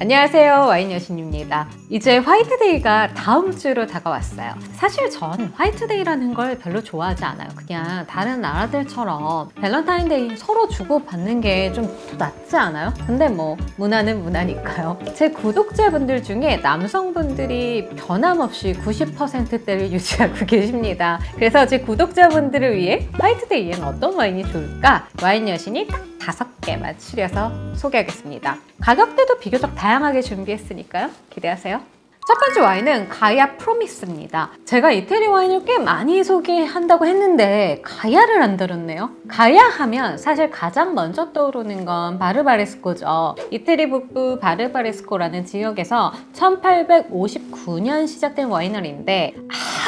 안녕하세요, 와인 여신입니다. 이제 화이트데이가 다음 주로 다가왔어요. 사실 전 화이트데이라는 걸 별로 좋아하지 않아요. 그냥 다른 나라들처럼 밸런타인데이 서로 주고받는 게 좀 낫지 않아요? 근데 뭐 문화는 문화니까요. 제 구독자분들 중에 남성분들이 변함없이 90%대를 유지하고 계십니다. 그래서 제 구독자분들을 위해 화이트데이엔 어떤 와인이 좋을까? 와인 여신이 딱 5개만 추려서 소개하겠습니다. 가격대도 비교적 다양하게 준비했으니까요. 기대하세요. 첫 번째 와인은 가야 프로미스입니다. 제가 이태리 와인을 꽤 많이 소개한다고 했는데 가야를 안 들었네요. 가야 하면 사실 가장 먼저 떠오르는 건 바르바레스코죠. 이태리 북부 바르바레스코라는 지역에서 1859년 시작된 와이너리인데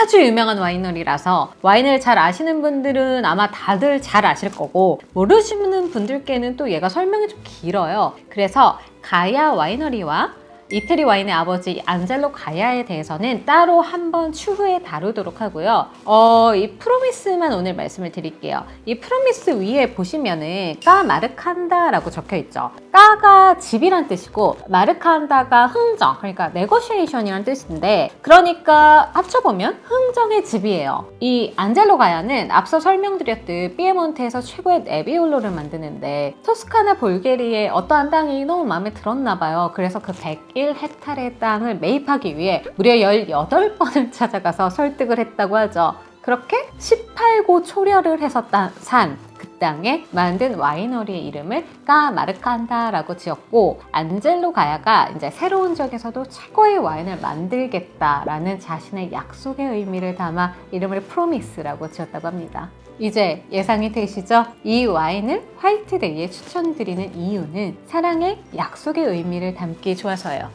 아주 유명한 와이너리라서 와인을 잘 아시는 분들은 아마 다들 잘 아실 거고 모르시는 분들께는 또 얘가 설명이 좀 길어요. 그래서 가야 와이너리와 이태리 와인의 아버지 안젤로 가야에 대해서는 따로 한번 추후에 다루도록 하고요. 이 프로미스만 오늘 말씀을 드릴게요. 이 프로미스 위에 보시면은 까 마르칸다라고 적혀 있죠. 까가 집이란 뜻이고 마르칸다가 흥정, 그러니까 네고시에이션이란 뜻인데, 그러니까 합쳐보면 흥정의 집이에요. 이 안젤로 가야는 앞서 설명드렸듯 피에몬테에서 최고의 네비올로를 만드는데 토스카나 볼게리에 어떠한 땅이 너무 마음에 들었나 봐요. 그래서 그 101헥타르의 땅을 매입하기 위해 무려 18번을 찾아가서 설득을 했다고 하죠. 그렇게 18고 초려를 해서 산 그 땅에 만든 와이너리의 이름을 까 마르칸다라고 지었고, 안젤로 가야가 이제 새로운 지역에서도 최고의 와인을 만들겠다라는 자신의 약속의 의미를 담아 이름을 프로미스라고 지었다고 합니다. 이제 예상이 되시죠? 이 와인을 화이트데이에 추천드리는 이유는 사랑의 약속의 의미를 담기 좋아서요.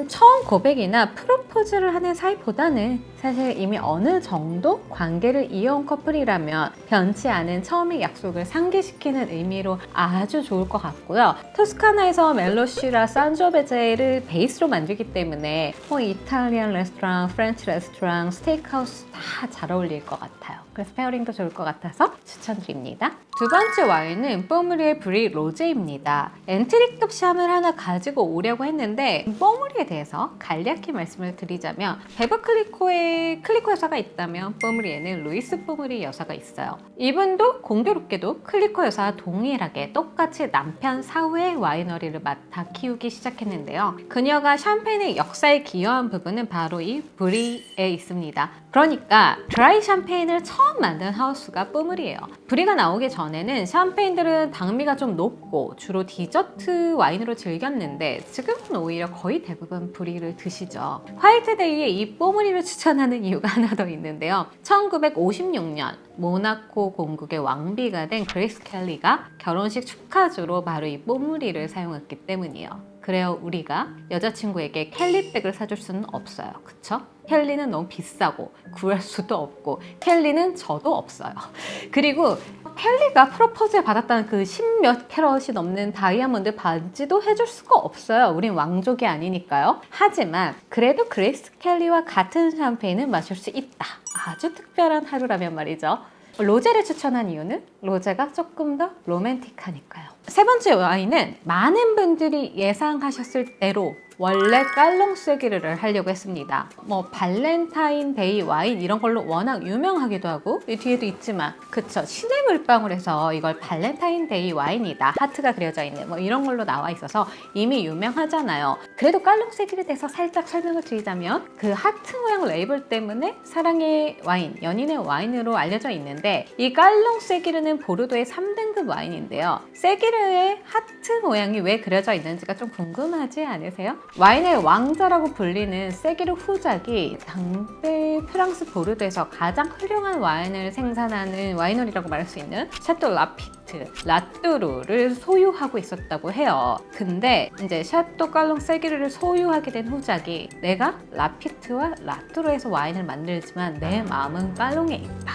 처음 고백이나 프로포즈를 하는 사이보다는 사실 이미 어느 정도 관계를 이어온 커플이라면 변치 않은 처음의 약속을 상기시키는 의미로 아주 좋을 것 같고요. 토스카나에서 멜로시라 산조베제를 베이스로 만들기 때문에 이탈리안 레스토랑, 프렌치 레스토랑, 스테이크하우스 다 잘 어울릴 것 같아요. 그래서 페어링도 좋을 것 같아서 추천드립니다. 두 번째 와인은 뽀므리의 브리 로제입니다. 엔트리급 샴을 하나 가지고 오려고 했는데 뽀므리에 대해서 간략히 말씀을 드리자면 베브 클리코에 클리코 여사가 있다면 뽀므리에는 루이스 뽀므리 여사가 있어요. 이분도 공교롭게도 클리코 여사와 동일하게 똑같이 남편 사후에 와이너리를 맡아 키우기 시작했는데요. 그녀가 샴페인의 역사에 기여한 부분은 바로 이 브리에 있습니다. 그러니까 드라이 샴페인을 처음 만든 하우스가 뽀므리예요. 브리가 나오기 전에는 샴페인들은 당미가 좀 높고 주로 디저트 와인으로 즐겼는데 지금은 오히려 거의 대부분 브리를 드시죠. 화이트데이에 이 뽀므리를 추천하는 이유가 하나 더 있는데요. 1956년 모나코 공국의 왕비가 된 그레이스 켈리가 결혼식 축하주로 바로 이 뽀므리를 사용했기 때문이에요. 그래요, 우리가 여자친구에게 켈리백을 사줄 수는 없어요. 그쵸? 켈리는 너무 비싸고 구할 수도 없고 켈리는 저도 없어요. 그리고 켈리가 프로포즈에 받았다는 그 10몇 캐럿이 넘는 다이아몬드 반지도 해줄 수가 없어요. 우린 왕족이 아니니까요. 하지만 그래도 그레이스 켈리와 같은 샴페인을 마실 수 있다. 아주 특별한 하루라면 말이죠. 로제를 추천한 이유는 로제가 조금 더 로맨틱하니까요. 세 번째 와인은 많은 분들이 예상하셨을 대로 원래 깔롱세기르를 하려고 했습니다. 발렌타인데이 와인 이런 걸로 워낙 유명하기도 하고 이 뒤에도 있지만 그쵸, 신의 물방울에서 이걸 발렌타인데이 와인이다, 하트가 그려져 있는 이런 걸로 나와 있어서 이미 유명하잖아요. 그래도 깔롱세기르에 대해서 살짝 설명을 드리자면 그 하트 모양 레이블 때문에 사랑의 와인, 연인의 와인으로 알려져 있는데 이 깔롱세기르는 보르도의 3등급 와인인데요. 세기르의 하트 모양이 왜 그려져 있는지가 좀 궁금하지 않으세요? 와인의 왕자라고 불리는 세기르 후작이 당대 프랑스 보르도에서 가장 훌륭한 와인을 생산하는 와이너리라고 말할 수 있는 샤또 라피트, 라뚜루를 소유하고 있었다고 해요. 근데 이제 샤또 깔롱 세기르를 소유하게 된 후작이 내가 라피트와 라뚜루에서 와인을 만들지만 내 마음은 깔롱에 있다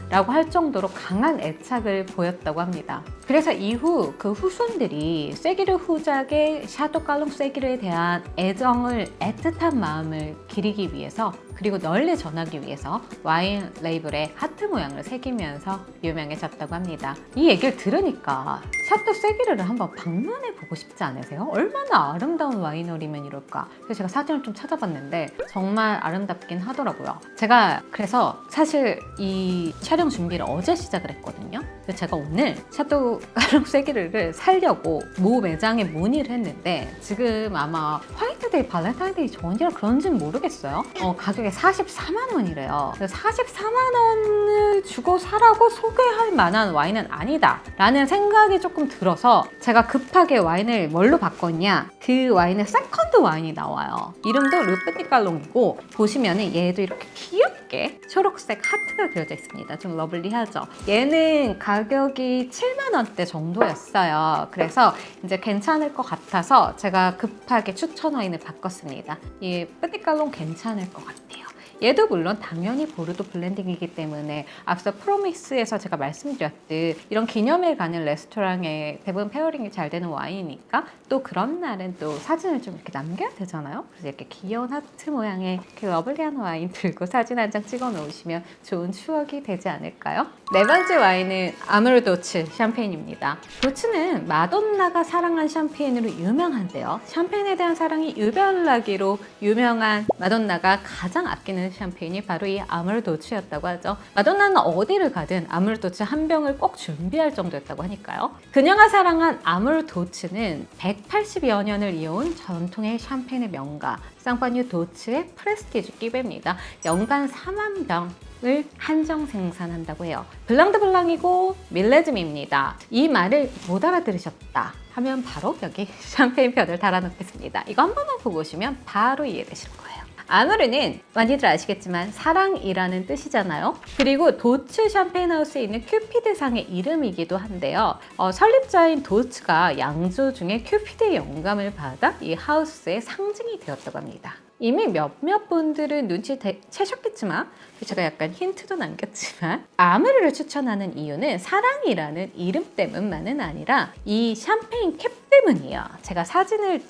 라고 할 정도로 강한 애착을 보였다고 합니다. 그래서 이후 그 후손들이 세기르 후작의 샤또 깔롱 세기르에 대한 애정을 애틋한 마음을 기리기 위해서 그리고 널리 전하기 위해서 와인 레이블에 하트 모양을 새기면서 유명해졌다고 합니다. 이 얘기를 들으니까 샤또 세기르를 한번 방문해 보고 싶지 않으세요? 얼마나 아름다운 와이너리면 이럴까? 그래서 제가 사진을 좀 찾아봤는데 정말 아름답긴 하더라고요. 제가 그래서 사실 이 촬영 준비를 어제 시작을 했거든요. 그래서 제가 오늘 샤또 깔롱 세기르를 사려고 모 매장에 문의를 했는데 지금 아마 화이트데이, 발렌타인데이 전이라 그런지는 모르겠어요. 가격이 44만 원이래요. 44만 원을 주고 사라고 소개할 만한 와인은 아니다 라는 생각이 조금 들어서 제가 급하게 와인을 뭘로 바꿨냐, 그 와인의 세컨드 와인이 나와요. 이름도 르프티깔롱이고 보시면은 얘도 이렇게 귀엽게 초록색 하트가 그려져 있습니다. 좀 러블리하죠. 얘는 가격이 7만 원대 정도였어요. 그래서 이제 괜찮을 것 같아서 제가 급하게 추천 와인을 바꿨습니다. 이 르프티깔롱 괜찮을 것 같아요. 얘도 물론 당연히 보르도 블렌딩이기 때문에 앞서 프로미스에서 제가 말씀드렸듯 이런 기념일 가는 레스토랑에 대부분 페어링이 잘 되는 와인이니까 또 그런 날은 또 사진을 좀 이렇게 남겨야 되잖아요. 그래서 이렇게 귀여운 하트 모양의 이렇게 러블리한 와인 들고 사진 한 장 찍어 놓으시면 좋은 추억이 되지 않을까요? 네 번째 와인은 아무르 도츠 샴페인입니다. 도츠는 마돈나가 사랑한 샴페인으로 유명한데요. 샴페인에 대한 사랑이 유별나기로 유명한 마돈나가 가장 아끼는 샴페인이 바로 이 아무르 도츠였다고 하죠. 마돈나는 어디를 가든 아무르 도츠 한 병을 꼭 준비할 정도였다고 하니까요. 그녀가 사랑한 아무르 도츠는 180여 년을 이어온 전통의 샴페인의 명가 쌍파뉴 도츠의 프레스티지 끼베입니다. 연간 4만 병을 한정 생산한다고 해요. 블랑드 블랑이고 밀레즘입니다. 이 말을 못 알아들으셨다 하면 바로 여기 샴페인 편을 달아놓겠습니다. 이거 한 번만 보고 오시면 바로 이해되실 거예요. 아무르는 많이들 아시겠지만 사랑이라는 뜻이잖아요. 그리고 도츠 샴페인하우스에 있는 큐피드상의 이름이기도 한데요. 설립자인 도츠가 양조 중에 큐피드의 영감을 받아 이 하우스의 상징이 되었다고 합니다. 이미 몇몇 분들은 눈치채셨겠지만 제가 약간 힌트도 남겼지만 아무르를 추천하는 이유는 사랑이라는 이름 때문만은 아니라 이 샴페인 캡 때문이에요. 제가 사진을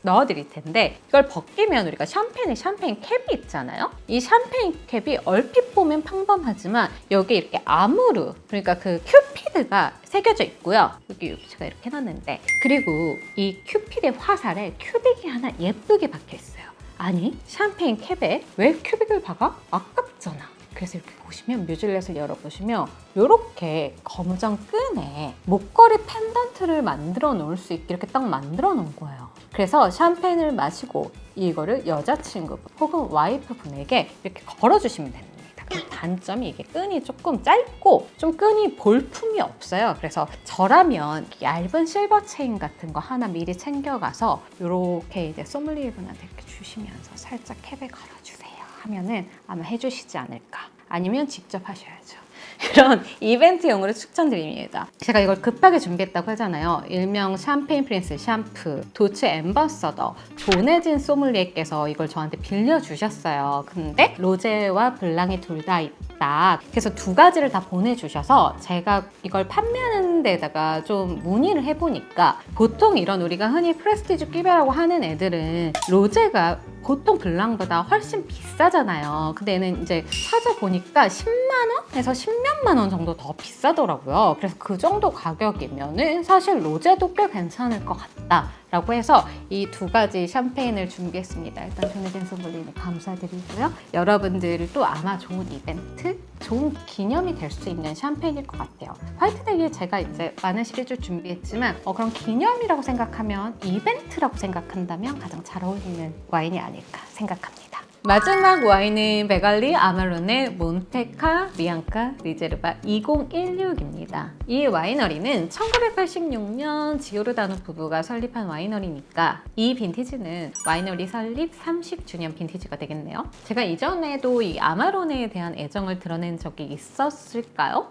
넣어드릴 텐데 이걸 벗기면 우리가 샴페인 캡이 있잖아요. 이 샴페인 캡이 얼핏 보면 평범하지만 여기 이렇게 아무르, 그러니까 그 큐피드가 새겨져 있고요. 여기 제가 이렇게 해놨는데 그리고 이 큐피드의 화살에 큐빅이 하나 예쁘게 박혀 있어요. 아니 샴페인 캡에 왜 큐빅을 박아? 아깝잖아. 그래서 이렇게 보시면 뮤즐렛을 열어보시면 이렇게 검정 끈에 목걸이 펜던트를 만들어 놓을 수 있게 이렇게 딱 만들어 놓은 거예요. 그래서 샴페인을 마시고 이거를 여자친구 혹은 와이프분에게 이렇게 걸어주시면 됩니다. 그 단점이 이게 끈이 조금 짧고 좀 끈이 볼품이 없어요. 그래서 저라면 얇은 실버 체인 같은 거 하나 미리 챙겨가서 이렇게 이제 소믈리에분한테 이렇게 주시면서 살짝 캡에 걸어주세요 하면은 아마 해주시지 않을까. 아니면 직접 하셔야죠. 그런 이벤트용으로 추천드립니다. 제가 이걸 급하게 준비했다고 하잖아요. 일명 샴페인 프린스 샴푸, 도츠 앰버서더, 조네진 소믈리에께서 이걸 저한테 빌려주셨어요. 근데 로제와 블랑이 둘 다 있다. 그래서 두 가지를 다 보내주셔서 제가 이걸 판매하는 데다가 좀 문의를 해보니까 보통 이런 우리가 흔히 프레스티지 끼베라고 하는 애들은 로제가 보통 블랑보다 훨씬 비싸잖아요. 근데 얘는 이제 찾아보니까 10만 원에서 10몇만 원 정도 더 비싸더라고요. 그래서 그 정도 가격이면은 사실 로제도 꽤 괜찮을 것 같다 라고 해서 이 두 가지 샴페인을 준비했습니다. 일단 조네진 소믈리에 감사드리고요. 여러분들도 아마 좋은 이벤트, 좋은 기념이 될 수 있는 샴페인일 것 같아요. 화이트데이에 제가 이제 많은 시리즈를 준비했지만 그런 기념이라고 생각하면, 이벤트라고 생각한다면 가장 잘 어울리는 와인이 아닐까 생각합니다. 마지막 와인은 베갈리 아마로네 몬테카 비앙카 리제르바 2016입니다. 이 와이너리는 1986년 지오르다노 부부가 설립한 와이너리니까 이 빈티지는 와이너리 설립 30주년 빈티지가 되겠네요. 제가 이전에도 이 아마로네에 대한 애정을 드러낸 적이 있었을까요?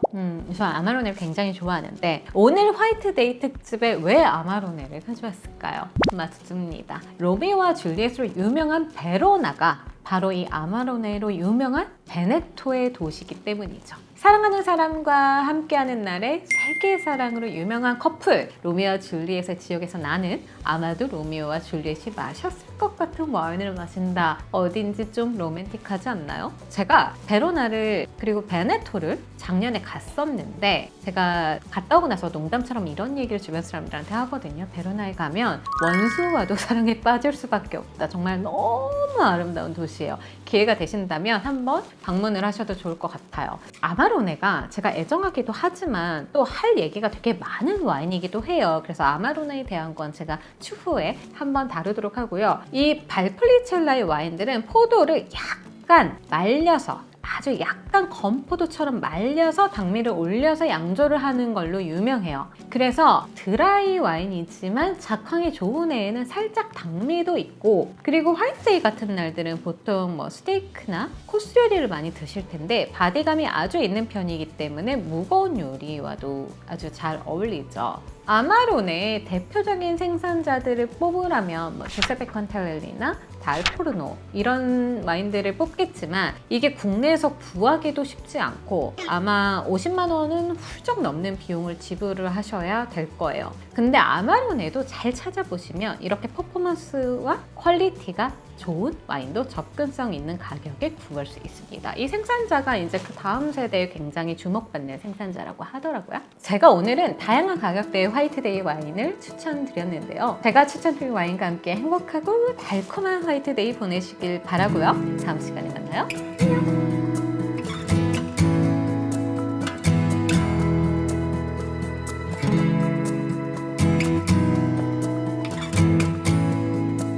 저 아마로네를 굉장히 좋아하는데 오늘 화이트데이 특집에 왜 아마로네를 가져왔을까요? 맞습니다. 로미오와 줄리엣으로 유명한 베로나가 바로 이 아마로네로 유명한 베네토의 도시이기 때문이죠. 사랑하는 사람과 함께하는 날에 세계의 사랑으로 유명한 커플 로미오와 줄리엣의 지역에서 나는 아마도 로미오와 줄리엣이 마셨을 것 같은 와인을 마신다. 어딘지 좀 로맨틱하지 않나요? 제가 베로나를 그리고 베네토를 작년에 갔었는데 제가 갔다 오고 나서 농담처럼 이런 얘기를 주변 사람들한테 하거든요. 베로나에 가면 원수와도 사랑에 빠질 수밖에 없다. 정말 너무 아름다운 도시예요. 기회가 되신다면 한번 방문을 하셔도 좋을 것 같아요. 아마로네가 제가 애정하기도 하지만 또 할 얘기가 되게 많은 와인이기도 해요. 그래서 아마로네에 대한 건 제가 추후에 한번 다루도록 하고요. 이 발폴리첼라의 와인들은 포도를 약간 말려서 아주 약간 건포도처럼 말려서 당미를 올려서 양조를 하는 걸로 유명해요. 그래서 드라이 와인이지만 작황이 좋은 애에는 살짝 당미도 있고, 그리고 화이트데이 같은 날들은 보통 뭐 스테이크나 코스 요리를 많이 드실 텐데 바디감이 아주 있는 편이기 때문에 무거운 요리와도 아주 잘 어울리죠. 아마로네의 대표적인 생산자들을 뽑으라면 뭐 주세페 컨텔렐리나 달포르노 이런 와인들을 뽑겠지만 이게 국내에서 구하기도 쉽지 않고 아마 50만 원은 훌쩍 넘는 비용을 지불을 하셔야 될 거예요. 근데 아마로네도 잘 찾아보시면 이렇게 퍼포먼스와 퀄리티가 좋은 와인도 접근성 있는 가격에 구할 수 있습니다. 이 생산자가 이제 그 다음 세대에 굉장히 주목받는 생산자라고 하더라고요. 제가 오늘은 다양한 가격대의 화이트데이 와인을 추천드렸는데요. 제가 추천드린 와인과 함께 행복하고 달콤한 화이트데이 보내시길 바라고요. 다음 시간에 만나요. 안녕.